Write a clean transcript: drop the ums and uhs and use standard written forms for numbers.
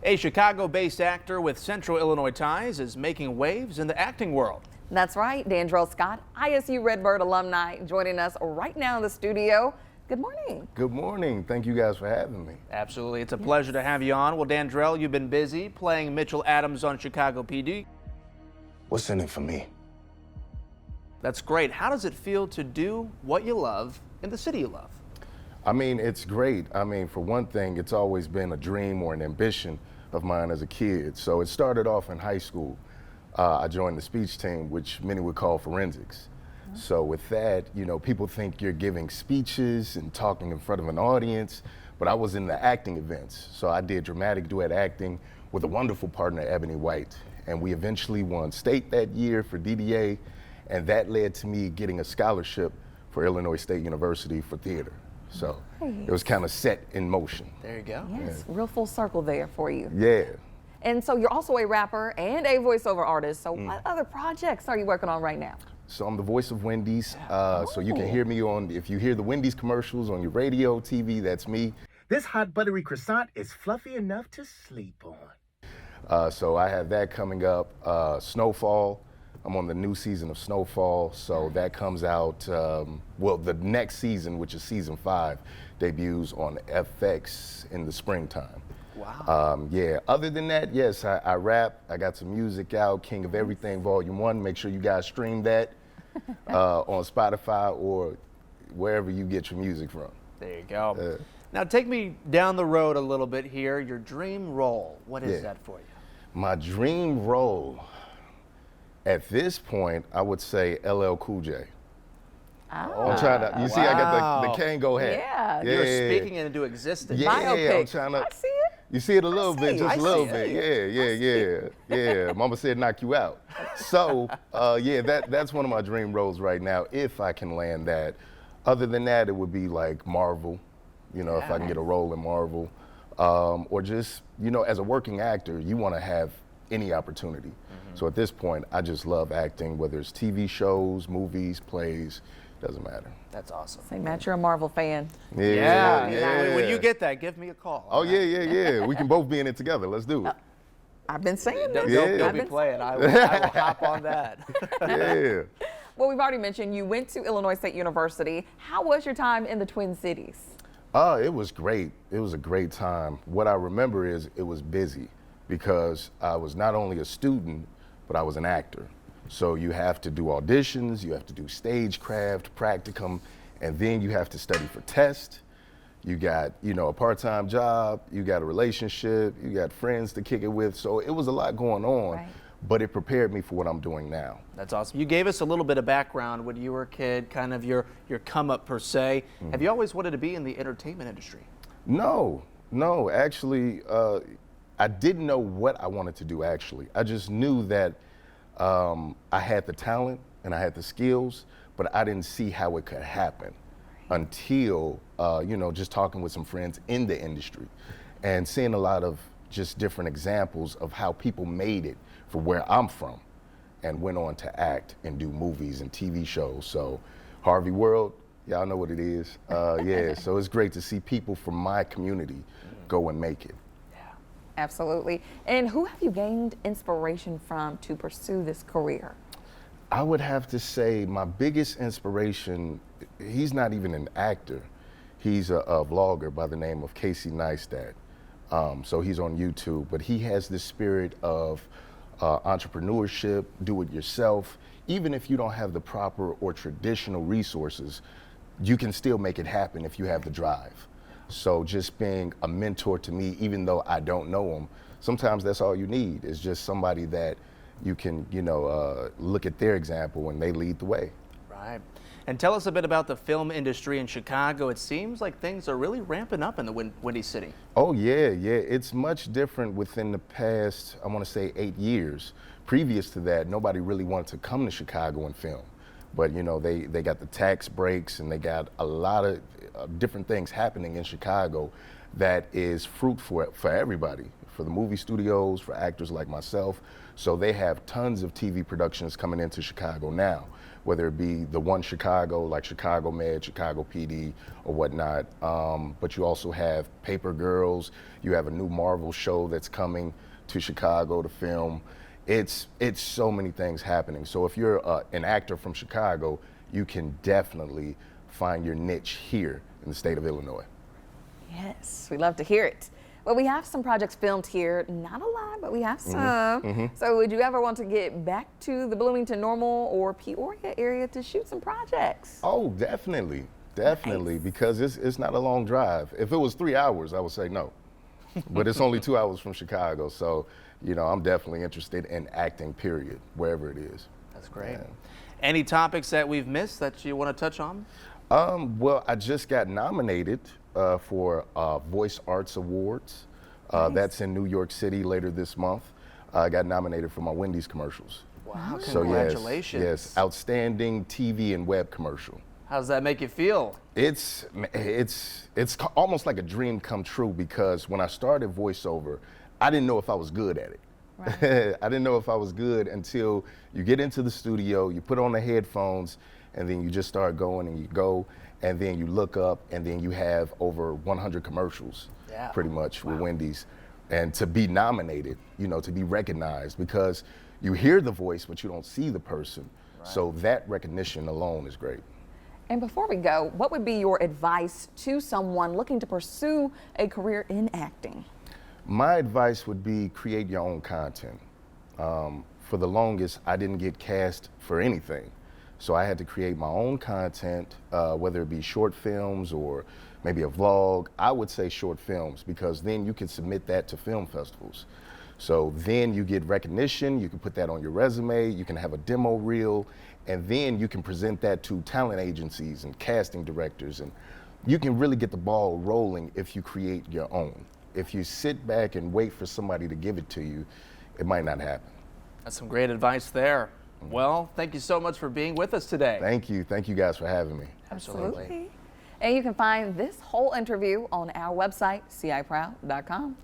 A Chicago-based actor with Central Illinois ties is making waves in the acting world. That's right. Dandrell Scott, ISU Redbird alumni, joining us right now in the studio. Good morning. Good morning. Thank you guys for having me. Absolutely. It's a pleasure to have you on. Well, Dandrell, you've been busy playing Mitchell Adams on Chicago PD. What's in it for me? That's great. How does it feel to do what you love in the city you love? I mean, it's great. I mean, for one thing, it's always been a dream or an ambition of mine as a kid. So it started off in high school. I joined the speech team, which many would call forensics. So with that, you know, people think you're giving speeches and talking in front of an audience, but I was in the acting events. So I did dramatic duet acting with a wonderful partner, Ebony White. And we eventually won state that year for DDA, and that led to me getting a scholarship for Illinois State University for theater. So it was kind of set in motion. There you go. Yes, real full circle there for you. Yeah. And so you're also a rapper and a voiceover artist. So what other projects are you working on right now? So I'm the voice of Wendy's. So you can hear me on, if you hear the Wendy's commercials on your radio, TV, that's me. This hot buttery croissant is fluffy enough to sleep on. So I have that coming up. Snowfall. I'm on the new season of Snowfall, so that comes out, well, the next season, which is season 5, debuts on FX in the springtime. Wow. Yeah, other than that, yes, I rap. I got some music out, King of Everything Volume 1. Make sure you guys stream that on Spotify or wherever you get your music from. There you go. Now take me down the road a little bit here. Your dream role, what is that for you? My dream role. At this point, I would say LL Cool J. I'm trying to, you see, I got the Kango hat. Yeah. You're speaking it into existence. Yeah, Biopic. I'm trying to. I see it. You see it a little bit, just I a little see bit. Yeah. Mama said knock you out. So, yeah, that's one of my dream roles right now, if I can land that. Other than that, it would be like Marvel, you know, if I can get a role in Marvel. Or just, you know, as a working actor, you want to have any opportunity. So at this point, I just love acting, whether it's TV shows, movies, plays, doesn't matter. That's awesome. Say, Matt, you're a Marvel fan. Yeah. When you get that, give me a call. Oh, yeah. We can both be in it together. Let's do it. I've been saying that. Don't be playing. I will hop on that. Yeah. Well, we've already mentioned you went to Illinois State University. How was your time in the Twin Cities? It was great. It was a great time. What I remember is it was busy because I was not only a student, but I was an actor. So you have to do auditions, you have to do stagecraft, practicum, and then you have to study for tests. You got, you know, a part-time job, you got a relationship, you got friends to kick it with. So it was a lot going on, but it prepared me for what I'm doing now. That's awesome. You gave us a little bit of background when you were a kid, kind of your come up per se. Have you always wanted to be in the entertainment industry? No, actually, I didn't know what I wanted to do, actually. I just knew that I had the talent and I had the skills, but I didn't see how it could happen until, you know, just talking with some friends in the industry and seeing a lot of just different examples of how people made it from where I'm from and went on to act and do movies and TV shows. So Harvey World, y'all know what it is. Yeah, so it's great to see people from my community go and make it. Absolutely. And who have you gained inspiration from to pursue this career? I would have to say my biggest inspiration, he's not even an actor. He's a vlogger by the name of Casey Neistat. So he's on YouTube, but he has this spirit of entrepreneurship, do it yourself. Even if you don't have the proper or traditional resources, you can still make it happen if you have the drive. So just being a mentor to me, even though I don't know him, sometimes that's all you need is just somebody that you can, you know, look at their example and they lead the way. Right. And tell us a bit about the film industry in Chicago. It seems like things are really ramping up in the Windy City. Oh, yeah. It's much different within the past, I want to say 8 years. Previous to that, nobody really wanted to come to Chicago and film. But, you know, they got the tax breaks and they got a lot of different things happening in Chicago that is fruitful for everybody, for the movie studios, for actors like myself. So they have tons of TV productions coming into Chicago now. whether it be the one Chicago, like Chicago Med, Chicago PD, or whatnot. But you also have Paper Girls. You have a new Marvel show that's coming to Chicago to film. It's so many things happening. So if you're an actor from Chicago, you can definitely find your niche here in the state of Illinois. Yes, we love to hear it. Well, we have some projects filmed here, not a lot, but we have some. So would you ever want to get back to the Bloomington Normal or Peoria area to shoot some projects? Oh, definitely, definitely, because it's not a long drive. If it was 3 hours, I would say no, but it's only 2 hours from Chicago. So, you know, I'm definitely interested in acting, period, wherever it is. That's great. Yeah. Any topics that we've missed that you want to touch on? Well, I just got nominated for Voice Arts Awards. That's in New York City later this month. I got nominated for my Wendy's commercials. Wow, So congratulations. yes, outstanding TV and web commercial. How does that make you feel? It's almost like a dream come true, because when I started voiceover, I didn't know if I was good at it. Right. I didn't know if I was good until you get into the studio, you put on the headphones, and then you just start going and you go, and then you look up, and then you have over 100 commercials, pretty much, with Wendy's. And to be nominated, you know, to be recognized, because you hear the voice, but you don't see the person. Right. So that recognition alone is great. And before we go, what would be your advice to someone looking to pursue a career in acting? My advice would be create your own content. For the longest, I didn't get cast for anything. So I had to create my own content, whether it be short films or maybe a vlog. I would say short films, because then you can submit that to film festivals. So then you get recognition, you can put that on your resume, you can have a demo reel, and then you can present that to talent agencies and casting directors, and you can really get the ball rolling if you create your own. If you sit back and wait for somebody to give it to you, it might not happen. That's some great advice there. Well, thank you so much for being with us today. Thank you. Thank you guys for having me. Absolutely. And you can find this whole interview on our website, ciproud.com.